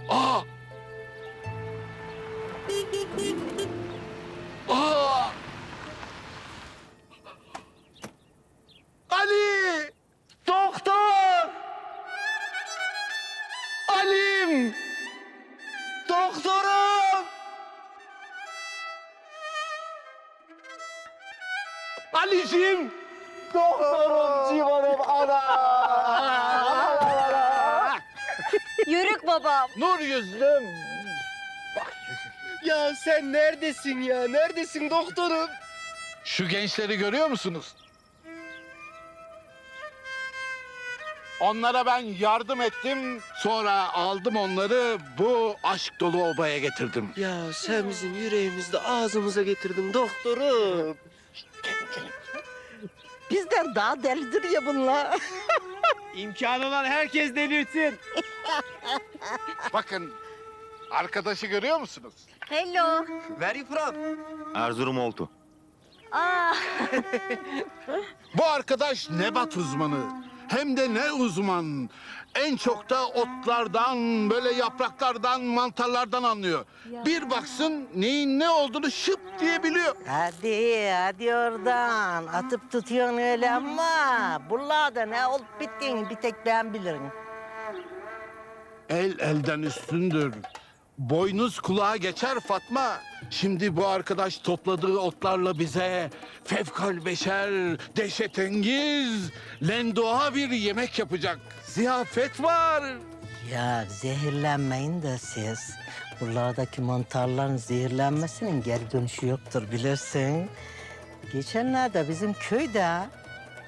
Aa! Aa! Ali! Doktor! Alim! Doktorum! Ali'cim! Doktorum, civanım, ana! Yörük babam. Nur yüzlüm! Ya sen neredesin ya? Neredesin doktorum? Şu gençleri görüyor musunuz? Onlara ben yardım ettim, sonra aldım onları bu aşk dolu obaya getirdim. Ya sen bizim yüreğimizde ağzımıza getirdin doktorum. Bizden daha delidir ya bunlar. İmkanı olan herkes delirsin. Bakın, arkadaşı görüyor musunuz? Hello. Where you from? Erzurum oldu. Aa, Bu arkadaş nebat uzmanı. Hem de ne uzman. En çok da otlardan, böyle yapraklardan, mantarlardan anlıyor. Bir baksın neyin ne olduğunu şıp diye biliyor. Hadi oradan. Atıp tutuyorsun öyle ama buralarda ne olup bittiğini bir tek ben bilirim. El elden üstündür. Boynuz kulağa geçer Fatma. Şimdi bu arkadaş topladığı otlarla bize fevkalbeşer, dehşetengiz, lendoğa bir yemek yapacak. Ziyafet var. Ya zehirlenmeyin de siz. Buralardaki mantarların zehirlenmesinin geri dönüşü yoktur bilirsin. Geçenlerde bizim köyde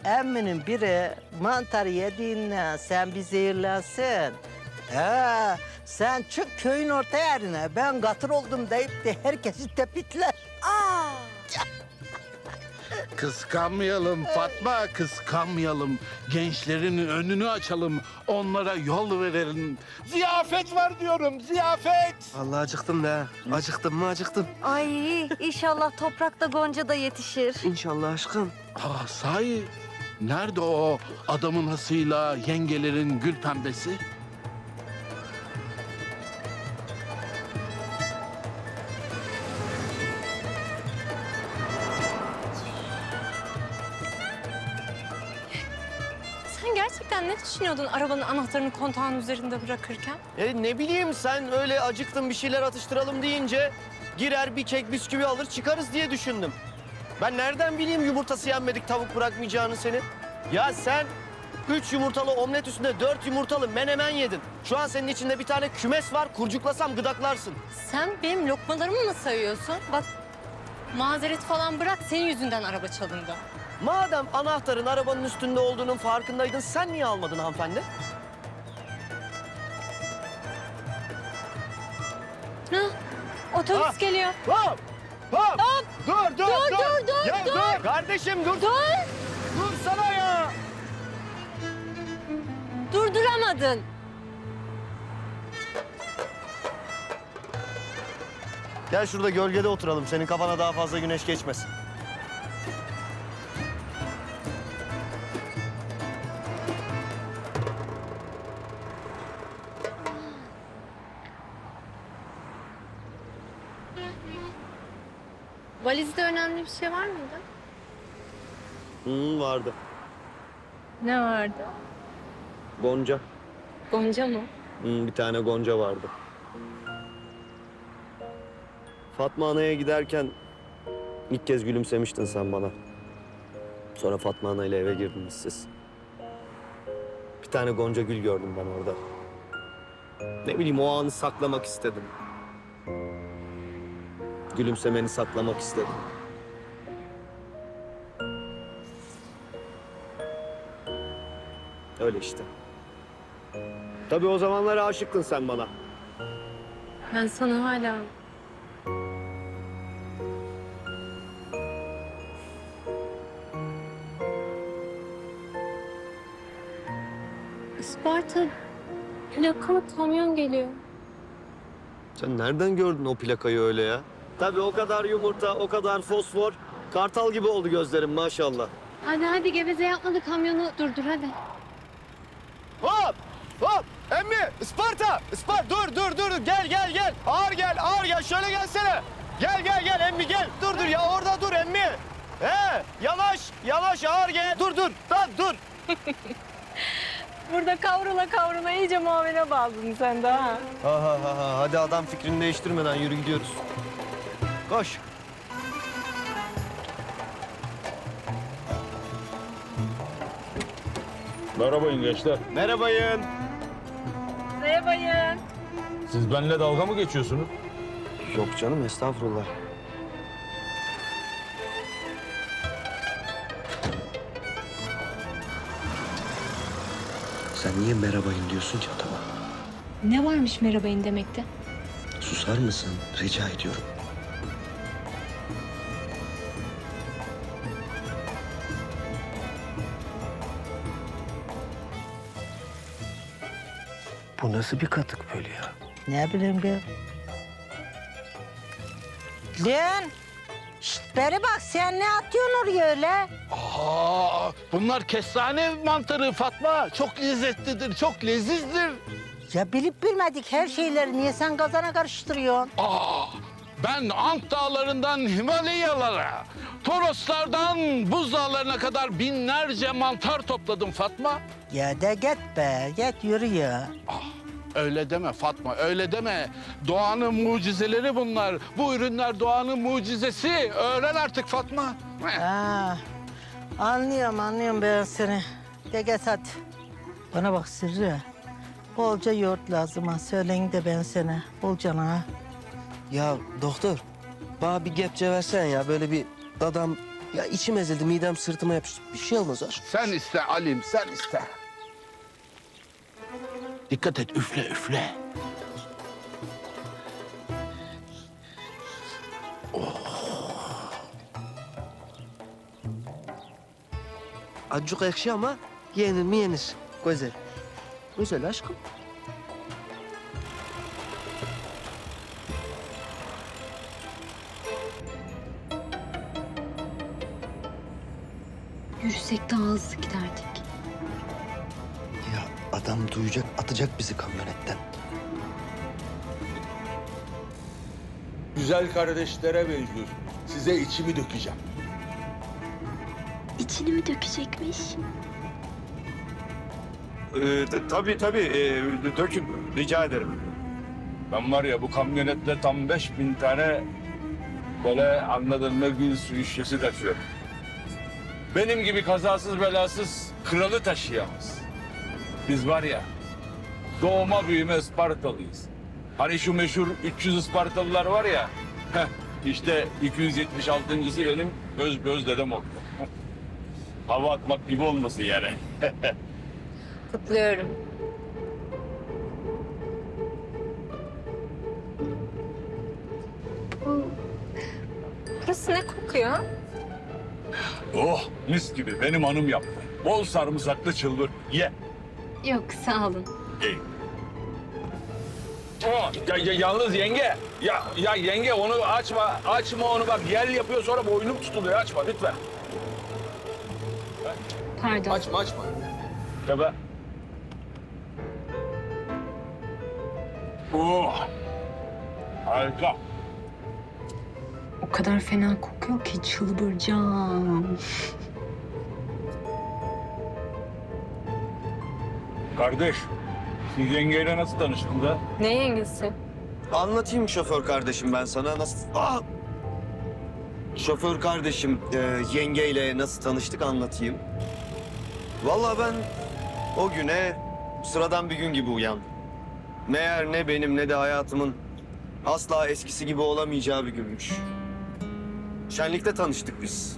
emminin biri mantarı yediğinden sen bir zehirlensin. Sen çık köyün orta yerine ben katır oldum deyip de herkesi tepitler. Kıskanmayalım Fatma, kıskanmayalım. Gençlerin önünü açalım, onlara yol verelim. Ziyafet var diyorum, ziyafet. Vallahi acıktım da. Acıktım mı acıktım. ay inşallah toprakta gonca da yetişir. İnşallah aşkım. Sahi, nerede o adamın hasıyla yengelerin gül pembesi? Sen gerçekten ne düşünüyordun arabanın anahtarını kontağın üzerinde bırakırken? Ne bileyim sen öyle acıktım bir şeyler atıştıralım deyince girer bir kek bisküvi alır çıkarız diye düşündüm. Ben nereden bileyim yumurtası yenmedik tavuk bırakmayacağını senin? Ya sen 3 yumurtalı omlet üstünde 4 yumurtalı menemen yedin. Şu an senin içinde bir tane kümes var kurcuklasam gıdaklarsın. Sen benim lokmalarımı mı sayıyorsun? Bak mazeret falan bırak, senin yüzünden araba çalındı. Madem anahtarın arabanın üstünde olduğunun farkındaydın sen niye almadın hanımefendi? Otobüs Ah! geliyor. Hop! Hop! Dur! dur, Ya dur! Kardeşim dur! Dur! Dur sana ya! Durduramadın. Gel şurada gölgede oturalım. Senin kafana daha fazla güneş geçmesin. Valizde önemli bir şey var mıydı? Vardı. Ne vardı? Gonca. Gonca mı? Bir tane gonca vardı. Fatma Ana'ya giderken ilk kez gülümsemiştin sen bana. Sonra Fatma Ana ile eve girdiniz siz. Bir tane gonca gül gördüm ben orada. Ne bileyim o anı saklamak istedim. Gülümsemeni saklamak istedim. Öyle işte. Tabii o zamanlar aşıktın sen bana. Ben sana hala... Isparta plakalı kamyon geliyor. Sen nereden gördün o plakayı öyle ya? Tabii o kadar yumurta, o kadar fosfor. Kartal gibi oldu gözlerim maşallah. Hadi geveze yapma da kamyonu durdur hadi. Hop! Hop! Emmi, Isparta! Dur. Gel. Ağır gel. Şöyle gelsene. Gel emmi gel. Dur ya orada dur emmi. Yavaş ağır gel. Dur. Lan dur. Burada kavrula iyice muamele bağladın sen de ha. Ha. Hadi adam fikrini değiştirmeden yürü gidiyoruz. Koş. Merhabayın gençler. Merhabayın. Merhabayın. Siz benimle dalga mı geçiyorsunuz? Yok canım estağfurullah. Sen niye merhabayın diyorsun ki adama? Ne varmış merhabayın demekte? Susar mısın? Rica ediyorum. Bu nasıl bir katık böyle ya? Ne bileyim ben. Lan! Şşt, beri bak sen ne atıyorsun oraya öyle? Aa, bunlar kestane mantarı Fatma. Çok lezzetlidir, çok lezizdir. Ya bilip bilmedik her şeyleri niye sen kazana karıştırıyorsun? Ben Ant dağlarından Himalayalara, Toroslardan buz dağlarına kadar binlerce mantar topladım Fatma. Ya de git be, git yürü ya. Öyle deme Fatma, öyle deme. Doğanın mucizeleri bunlar. Bu ürünler doğanın mucizesi. Öğren artık Fatma. Ha, anlıyorum ben seni. De git hadi. Bana bak Sırrı. Bolca yoğurt lazım ha. Söyleyin de ben sana. Bolca ha. Ya doktor, bana bir gepçe versen ya. Böyle bir adam... Ya içim ezildi, midem sırtıma yapıştı. Bir şey olmaz aşkım. Sen iste Alim, sen iste. Dikkat et, üfle. Acık ekşi ama yenir mi yenir. Güzel. Güzel aşkım. Yürüsek daha hızlı giderdik. Ya adam duyacak, atacak bizi kamyonetten. Güzel kardeşlere benziyorsunuz. Size içimi dökeceğim. İçini mi dökecekmiş? Tabii. Dökün. Rica ederim. Ben var ya bu kamyonetle tam 5000 tane böyle anladın mı gül suyu şişesi taşıyorum. Benim gibi kazasız belasız kralı taşıyamaz. Biz var ya doğma büyüme Ispartalıyız. Hani şu meşhur 300 Ispartalılar var ya. İşte 276.'sı benim öz dedem oldu. Hava atmak gibi olmasın yani. Kutluyorum. Burası ne kokuyor? Oh mis gibi benim hanım yaptı. Bol sarımsaklı çılbır. Ye. Yok sağ olun. İyi. Oh, yalnız yenge. Ya yenge onu açma onu bak yel yapıyor sonra boynum tutuluyor açma lütfen. Pardon. Açma. Tabii. Oh. Harika. O kadar fena kokuyor ki çıldıracağım. Kardeş, siz yengeyle nasıl tanıştınız ha? Ne yengesi? Anlatayım şoför kardeşim ben sana nasıl... Şoför kardeşim yengeyle nasıl tanıştık anlatayım. Vallahi ben o güne sıradan bir gün gibi uyandım. Meğer ne benim ne de hayatımın asla eskisi gibi olamayacağı bir günmüş. Şenlikte tanıştık biz.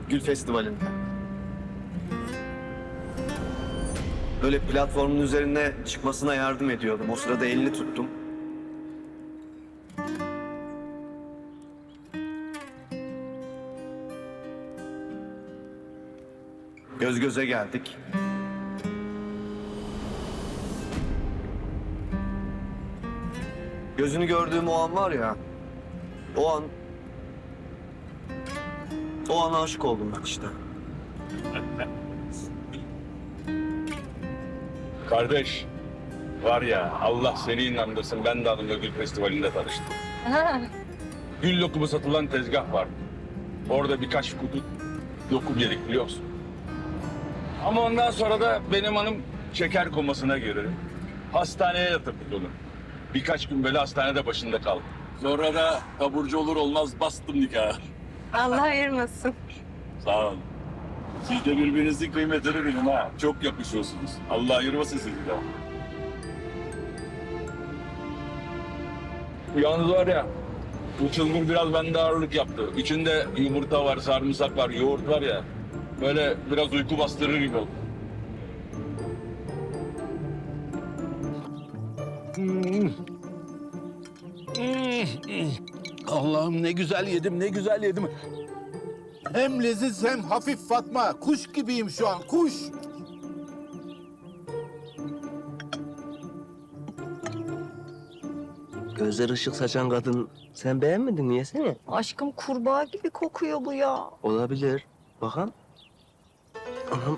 Gül Festivali'nde. Böyle platformun üzerine çıkmasına yardım ediyordum. O sırada elini tuttum. Göz göze geldik. Gözünü gördüğüm o an var ya, o an aşık oldum ben işte. Kardeş, Var ya Allah seni inandırsın ben de hanımla Gül Festivali'nde tanıştım. Gül lokumu satılan tezgah var. Orada birkaç kutu lokum yedik biliyor musun? Ama ondan sonra da benim hanım şeker komasına girdi. Hastaneye yatırdık onu. Birkaç gün böyle hastanede başında kaldı. Sonra da taburcu olur olmaz bastım nikahı. Allah ayırmasın. Sağ olun. Siz de birbirinizin kıymetini bilin ha. Çok yakışıyorsunuz. Allah ayırmasın sizi de. Yalnız var ya, bu çılgın biraz bende ağırlık yaptı. İçinde yumurta var, sarımsak var, yoğurt var ya. Böyle biraz uyku bastırır gibi oldu. Allah'ım ne güzel yedim, ne güzel yedim. Hem leziz hem hafif Fatma. Kuş gibiyim şu an, kuş. Gözleri ışık saçan kadın sen beğenmedin mi? Yesene. Aşkım kurbağa gibi kokuyor bu ya. Olabilir. Bakalım. Anam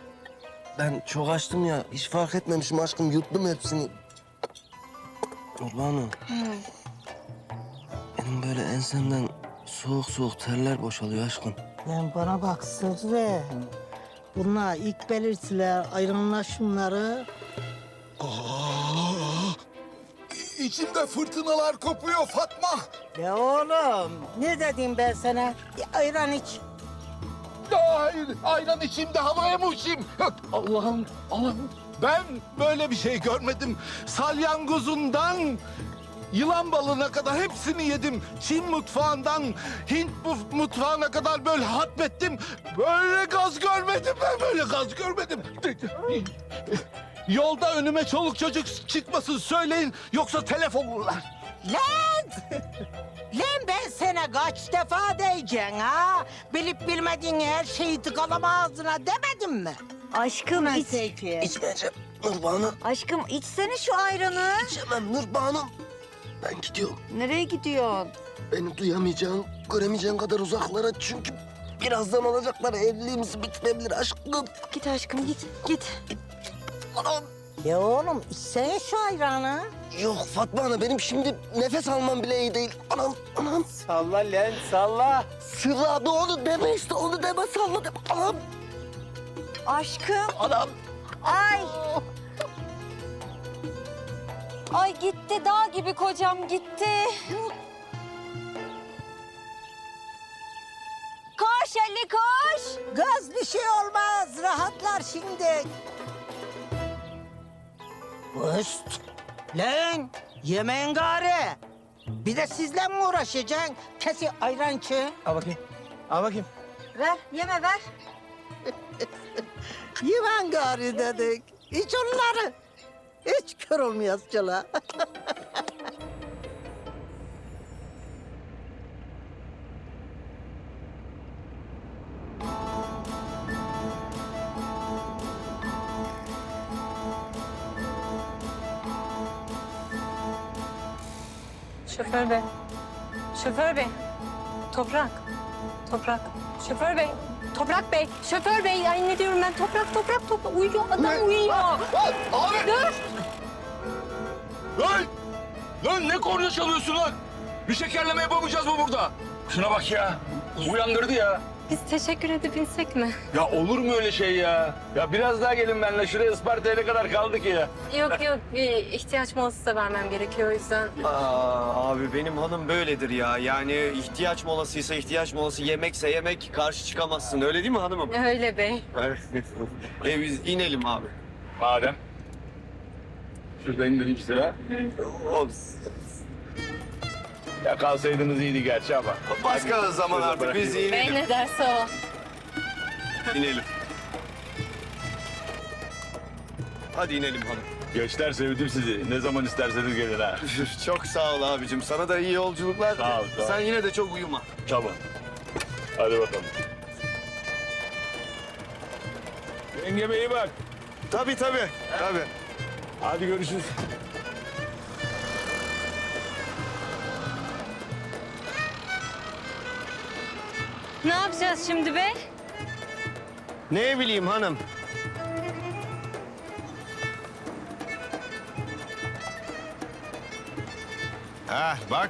ben çok açtım ya. Hiç fark etmemişim aşkım. Yuttum hepsini. Ulan benim böyle ensemden soğuk soğuk terler boşalıyor aşkım. Lan bana bak Sırrı. Bunlar ilk belirtiler, ayrımlaşımları. İçimde fırtınalar kopuyor Fatma. Ya oğlum ne dedim ben sana? Bir ayran iç. Hayır, ayran içimde havaya mı uçayım? Allah'ım, Allah'ım. Ben böyle bir şey görmedim. Salyangozundan yılan balığına kadar hepsini yedim. Çin mutfağından Hint mutfağına kadar böyle hatmettim. Böyle gaz görmedim ben, böyle gaz görmedim. Yolda önüme çoluk çocuk çıkmasın söyleyin, yoksa telef olurlar. Lan ben sana kaç defa diyeceksin ha? Bilip bilmediğin her şeyi tıkalama ağzına demedim mi? Aşkım iç. İçmeyeceğim Nurbanu. Aşkım içsene şu ayranı. İçemem Nurbanu. Ben gidiyorum. Nereye gidiyorsun? Beni duyamayacağın, göremeyeceğin kadar uzaklara çünkü birazdan olacaklar evliliğimiz bitirebilir aşkım. Git aşkım git git. Anam. Ya oğlum içsene şu ayranı. Yok Fatma Ana benim şimdi nefes almam bile iyi değil. Anam. Salla lan salla. Sırrı abi onu deme işte onu deme salla deme. Anam. Aşkım. Anam. Ay. Ay gitti dağ gibi kocam gitti. Koş Ali koş. Gaz bir şey olmaz. Rahatlar şimdi. Host. Lan yemeğin gari. Bir de sizle mi uğraşacaksın? Kesi ayrançı. Al bakayım. Al bakayım. Ver yeme ver. Yemen gari dedik. İç onları. Hiç kör olmayız cala. Şoför bey. Şoför bey. Toprak. Toprak. Şoför bey. Toprak bey. Şoför bey. Ay ne diyorum ben? Toprak. Uyuyor. Adam uyuyor. Abi! Dur. Lan ne korna çalıyorsun lan? Bir şekerleme yapamayacağız mı burada? Şuna bak ya. Uyandırdı ya. Biz teşekkür edip insek mi? Ya olur mu öyle şey ya? Ya biraz daha gelin benimle. Şuraya Isparta'ya ne kadar kaldık ya? Yok bir ihtiyaç molası da vermem gerekiyor o yüzden. Aa, abi benim hanım böyledir ya. Yani ihtiyaç molasıysa ihtiyaç molası, yemekse yemek, karşı çıkamazsın. Öyle değil mi hanımım? Öyle bey. Evet. Biz inelim abi. Madem. Şurada indireyim size. Ya kalsaydınız iyiydi gerçi ama. Başka zaman artık biz Bey inelim. ne derse o. İnelim. Hadi inelim hanım. Gençler sevdim sizi. Ne zaman isterseniz gelin ha. Çok sağ ol abicim. Sana da iyi yolculuklar. Sağ ol, sağ ol. Sen yine de çok uyuma. Tamam. Hadi bakalım. Yengeme iyi bak. Tabii. Hadi görüşürüz. Ne yapacağız şimdi be? Ne bileyim hanım. Bak.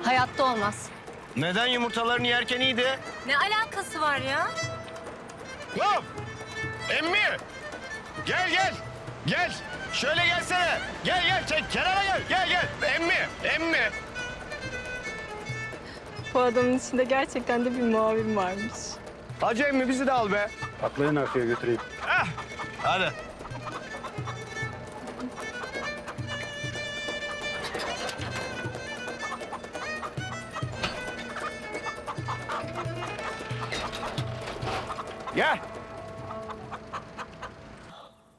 Hayatta olmaz. Neden yumurtalarını yerken iyiydi? Ne alakası var ya? Hop! Emmi! Gel gel! Gel! Şöyle gelsene! Gel çek! Kenara gel! Gel! Emmi! Bu adamın içinde gerçekten de bir muavin varmış. Hacı emmi bizi de al be. Atlayın arkaya götüreyim. Hadi. Gel.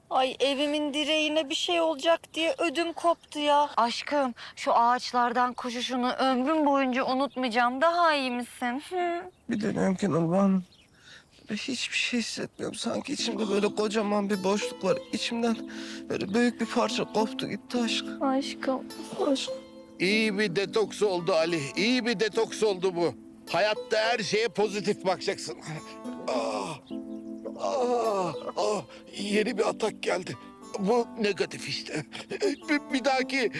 Ay evimin direğine bir şey olacak diye ödüm koptu ya. Aşkım şu ağaçlardan koşuşunu ömrüm boyunca unutmayacağım. Daha iyi misin? Hı? Bir dönem ki Nurban. Hiçbir şey hissetmiyorum. Sanki içimde böyle kocaman bir boşluk var. İçimden böyle büyük bir parça koptu gitti aşkım. Aşkım. İyi bir detoks oldu Ali. İyi bir detoks oldu bu. Hayatta her şeye pozitif bakacaksın. Yeni bir atak geldi. Bu negatif işte. Bir dahaki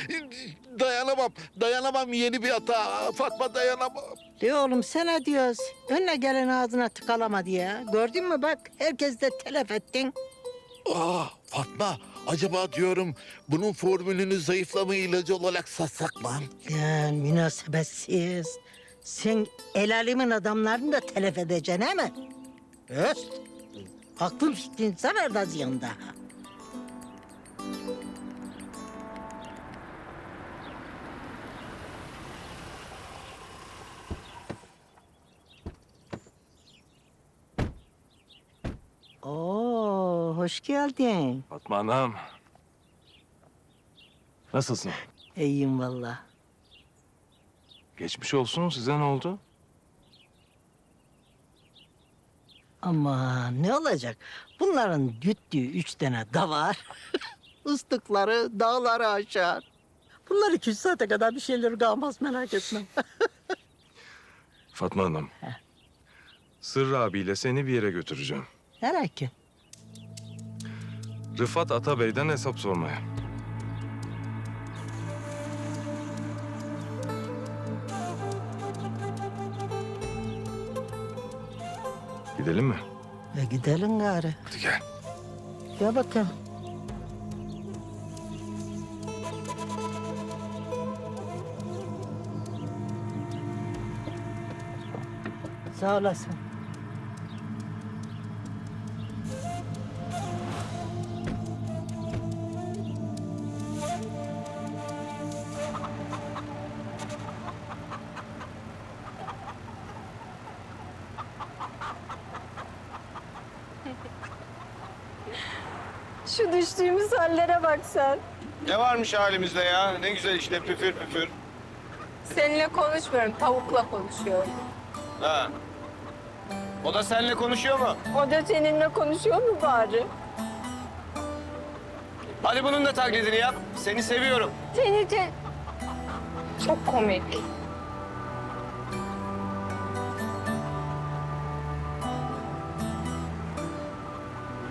dayanamam yeni bir atağa. Fatma dayanamam. De oğlum sana diyoruz. Önüne gelen ağzına tıkalama diye. Gördün mü bak herkes de telef ettin. Fatma acaba diyorum bunun formülünü zayıflama ilacı olarak satsak mı? Lan münasebetsiz. Sen el alemin adamlarını da telef edeceksin he mi? Öst. Aklın fikrin zarar da ziyanda. Oo, hoş geldin. Fatma Anam. Nasılsın? İyiyim vallahi. Geçmiş olsun. Size ne oldu? Ama ne olacak? Bunların güttüğü 3 tane davar. Islıkları dağları aşar. Bunlar 200 saate kadar bir şeyleri kalmaz merak etme. Fatma Hanım. Sırrı abiyle seni bir yere götüreceğim. Merak et. Rıfat Atabey'den hesap sormaya. Gidelim mi? Gidelim gari. Hadi gel. Gel bakalım. Sağ olasın. Şu düştüğümüz hallere bak sen. Ne varmış halimizde ya? Ne güzel işte püfür püfür. Seninle konuşmuyorum, tavukla konuşuyorum. Ha. O da seninle konuşuyor mu? O da seninle konuşuyor mu bari? Hadi bunun da taklidini yap. Seni seviyorum. Seni de... Çok komik.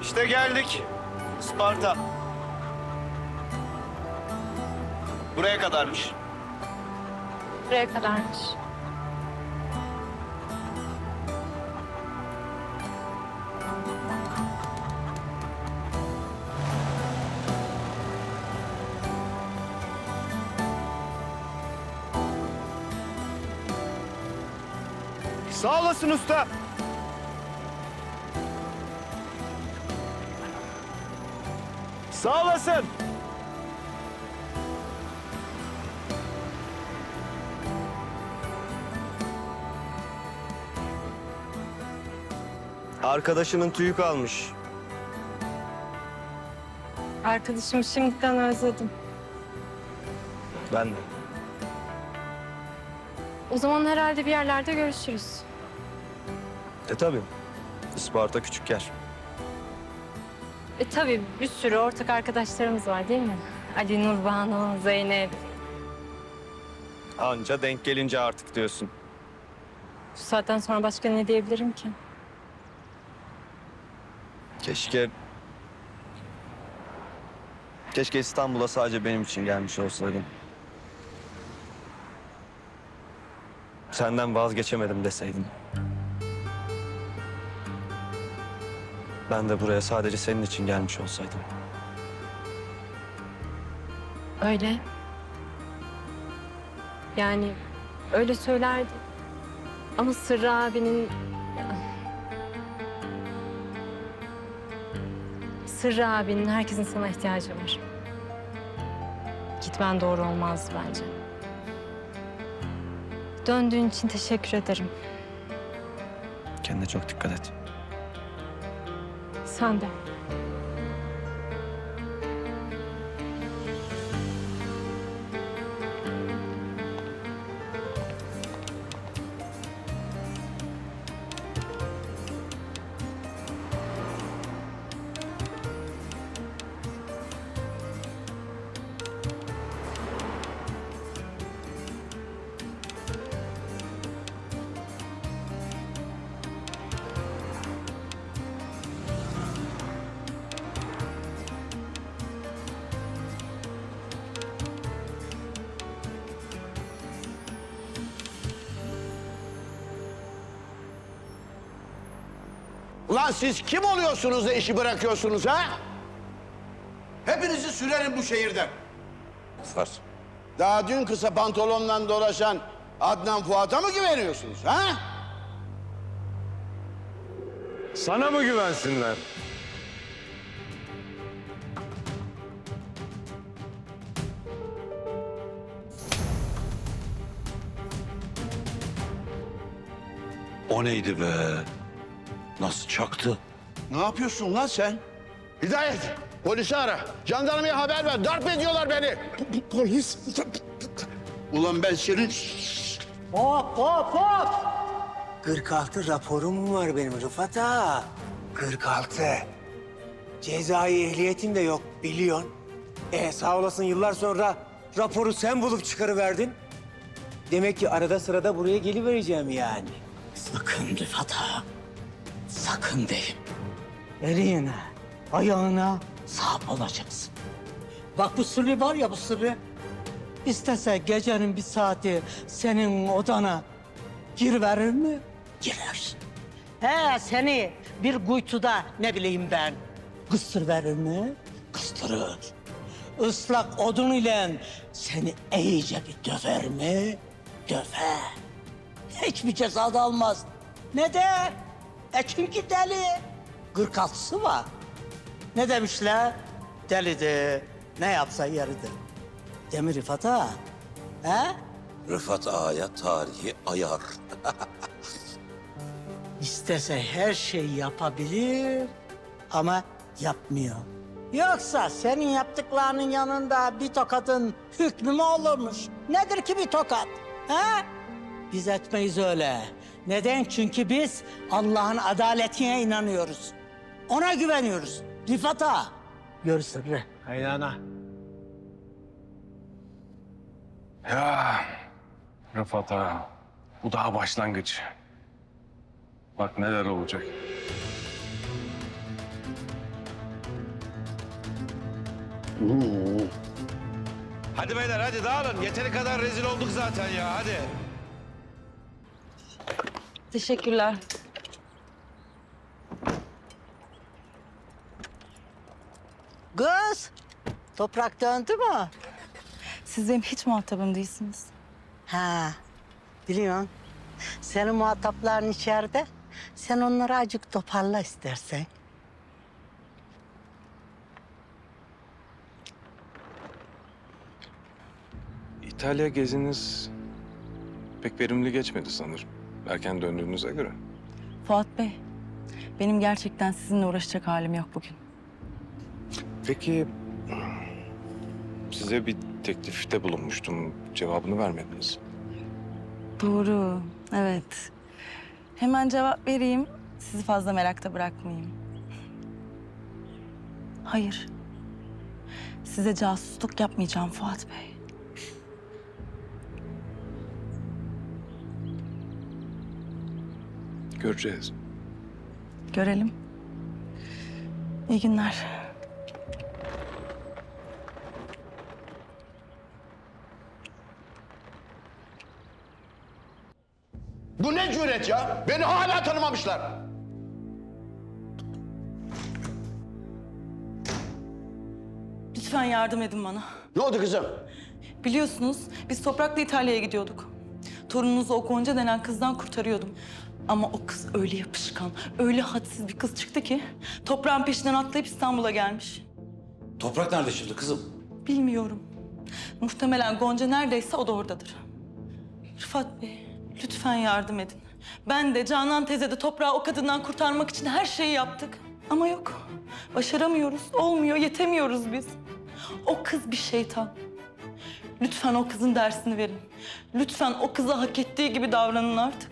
İşte geldik. Isparta. Buraya kadarmış. Buraya kadarmış. Sağ olasın usta. Sağ olasın. Arkadaşının tüyü kalmış. Arkadaşımı şimdiden özledim. Ben de. O zaman herhalde bir yerlerde görüşürüz. Tabii. Isparta küçük yer. Tabii bir sürü ortak arkadaşlarımız var değil mi? Ali, Nurbanu, Zeynep. Anca denk gelince artık diyorsun. Bu saatten sonra başka ne diyebilirim ki? Keşke İstanbul'a sadece benim için gelmiş olsaydın. Senden vazgeçemedim deseydin. Ben de buraya sadece senin için gelmiş olsaydım. Öyle. Yani öyle söylerdi. Ama Sırrı abinin... Sırrı abinin, herkesin sana ihtiyacı var. Gitmen doğru olmazdı bence. Döndüğün için teşekkür ederim. Kendine çok dikkat et. Sen de. Ulan siz kim oluyorsunuz da işi bırakıyorsunuz ha? Hepinizi sürerim bu şehirden. Var. Daha dün kısa pantolonla dolaşan Adnan Fuat'a mı güveniyorsunuz ha? Sana mı güvensinler? O neydi be? Nasıl çaktı? Ne yapıyorsun lan sen? Hidayet, polisi ara. Jandarmaya haber ver. Darp ediyorlar beni. Polis. Ulan ben senin... Hop hop hop! 46 raporum var benim Rıfat ağa. 46. Cezai ehliyetim de yok biliyorsun. Sağ olasın yıllar sonra raporu sen bulup çıkarıverdin. Demek ki arada sırada buraya gelivereceğim yani. Sakın Rıfat ağa. Sakın deyim. Eline, ayağına. Sahip olacaksın. Bak bu sırrı var ya bu sırrı. İstese gecenin bir saati senin odana giriverir mi? Girer. Seni bir kuytuda ne bileyim ben kıstır verir mi? Kıstırır. Islak odun ile seni iyice bir döver mi? Döver. Hiçbir ceza da almaz. Neden? Çünkü deli. 46'sı var. Ne demişler? Delidir. Ne yapsa yeridir. Değil mi Rıfat ağa? He? Rıfat ağaya tarihi ayar. İstese her şeyi yapabilir ama yapmıyor. Yoksa senin yaptıklarının yanında bir tokatın hükmü mü olurmuş? Nedir ki bir tokat? Ha? Biz etmeyiz öyle. Neden? Çünkü biz Allah'ın adaletine inanıyoruz. Ona güveniyoruz. Rıfat ağa. Gör sırrı. Haydi ana. Ya Rıfat ağa, bu daha başlangıç. Bak neler olacak. Hadi beyler hadi dağılın. Yeteri kadar rezil olduk zaten ya hadi. Teşekkürler. Kız, toprak döndü mü? Siz benim hiç muhatabım değilsiniz. Ha, biliyorsun. Senin muhatapların içeride. Sen onları acık toparla istersen. İtalya geziniz pek verimli geçmedi sanırım. Erken döndüğünüze göre. Fuat Bey, benim gerçekten sizinle uğraşacak halim yok bugün. Peki size bir teklifte bulunmuştum. Cevabını vermediniz. Doğru, evet. Hemen cevap vereyim, sizi fazla merakta bırakmayayım. Hayır, size casusluk yapmayacağım Fuat Bey. Göreceğiz. Görelim. İyi günler. et ya. Beni hala tanımamışlar. Lütfen yardım edin bana. Ne oldu kızım? Biliyorsunuz biz Toprak'la İtalya'ya gidiyorduk. Torununuzu o Gonca denen kızdan kurtarıyordum. Ama o kız öyle yapışkan, öyle hadsiz bir kız çıktı ki... Toprağın peşinden atlayıp İstanbul'a gelmiş. Toprak nerede şimdi kızım? Bilmiyorum. Muhtemelen Gonca neredeyse o da oradadır. Rıfat Bey, lütfen yardım edin. Ben de Canan teyze de Toprağı o kadından kurtarmak için her şeyi yaptık. Ama yok, başaramıyoruz, olmuyor, yetemiyoruz biz. O kız bir şeytan. Lütfen o kızın dersini verin. Lütfen o kıza hak ettiği gibi davranın artık.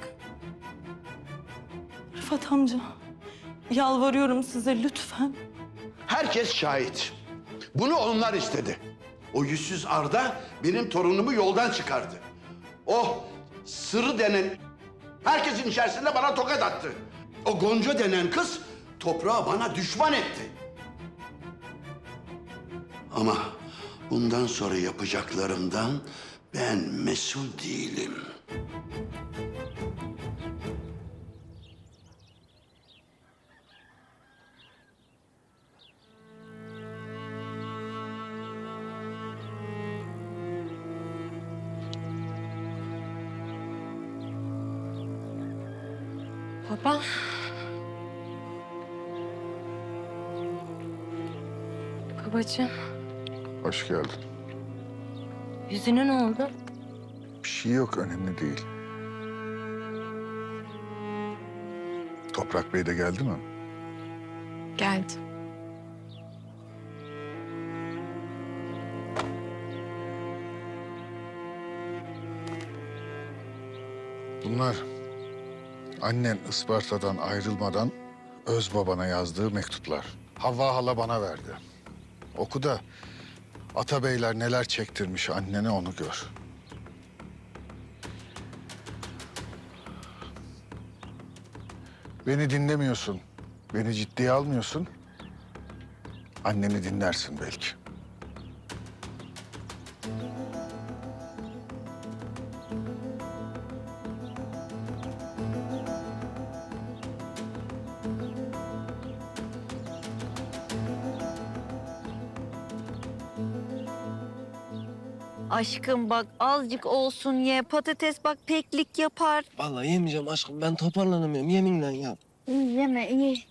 Rıfat amca, yalvarıyorum size lütfen. Herkes şahit. Bunu onlar istedi. O yüzsüz Arda benim torunumu yoldan çıkardı. O Sırrı denen herkesin içerisinde bana tokat attı. O Gonca denen kız Toprağı bana düşman etti. Ama bundan sonra yapacaklarımdan ben mesul değilim. Baba. Babacığım, Hoş geldin. yüzüne ne oldu? Bir şey yok, önemli değil. Toprak Bey de geldi mi? Geldi. Bunlar annen Isparta'dan ayrılmadan öz babana yazdığı mektuplar. Havva hala bana verdi. Oku da Atabeyler neler çektirmiş annene onu gör. Beni dinlemiyorsun, beni ciddiye almıyorsun. Anneni dinlersin belki. Aşkım bak azıcık olsun ye. Patates bak peklik yapar. Vallahi yemeyeceğim aşkım. Ben toparlanamıyorum yeminle ya. İyi yeme iyi.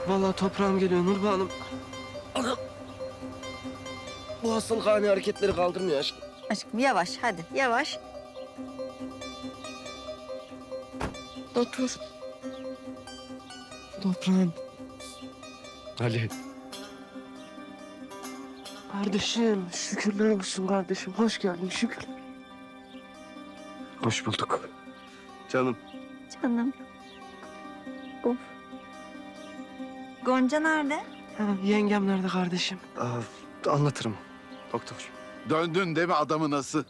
Vallahi toprağım geliyor Nurba Hanım. Anam. Bu hastalık ani hareketleri kaldırmıyor aşkım. Aşkım yavaş hadi yavaş. Otur. Toprağım. Ali. Kardeşim, şükürler olsun kardeşim. Hoş geldin, şükür. Hoş bulduk. Canım. Canım. Of. Gonca nerede? Ha, yengem nerede kardeşim? Anlatırım doktor. Döndün değil mi adamı nasıl?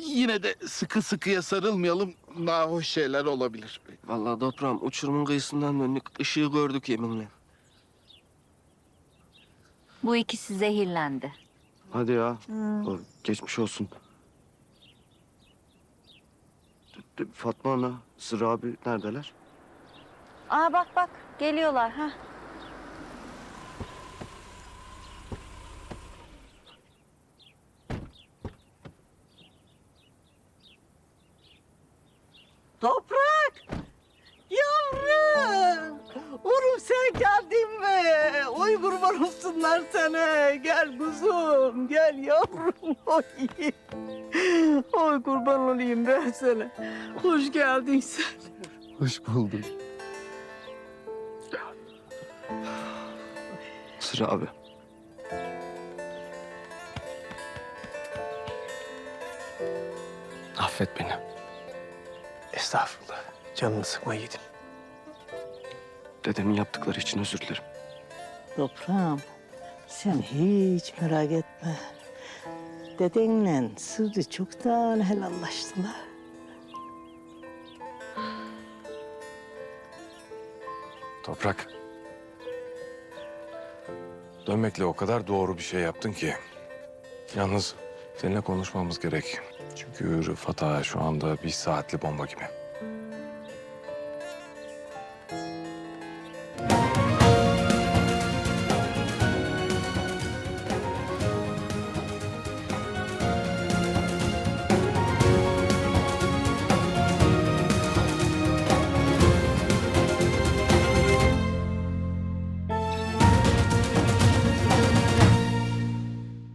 Yine de sıkı sıkıya sarılmayalım. Nahoş şeyler olabilir. Vallahi toprağım uçurumun kıyısından döndük. Işığı gördük yeminle. Bu ikisi zehirlendi. Hadi ya. Geçmiş olsun. Fatma Ana, Sırrı abi neredeler? Aa bak bak geliyorlar ha. Toprak! Yavrum! Oğlum sen geldin mi? Oy kurban olsunlar sana. Gel kuzum, gel yavrum. Oy. Oy kurban olayım ben sana. Hoş geldin sen. Hoş bulduk. Sırrı abi. Affet beni. Estağfurullah. Canını sıkma yiğidim. Dedemin yaptıkları için özür dilerim. Toprağım, sen hiç merak etme. Dedenle Sırrı çoktan helallaştılar. Toprak. Dönmekle o kadar doğru bir şey yaptın ki. Yalnız Seninle konuşmamız gerek. Çünkü Rıfat Ağa şu anda bir saatli bomba gibi.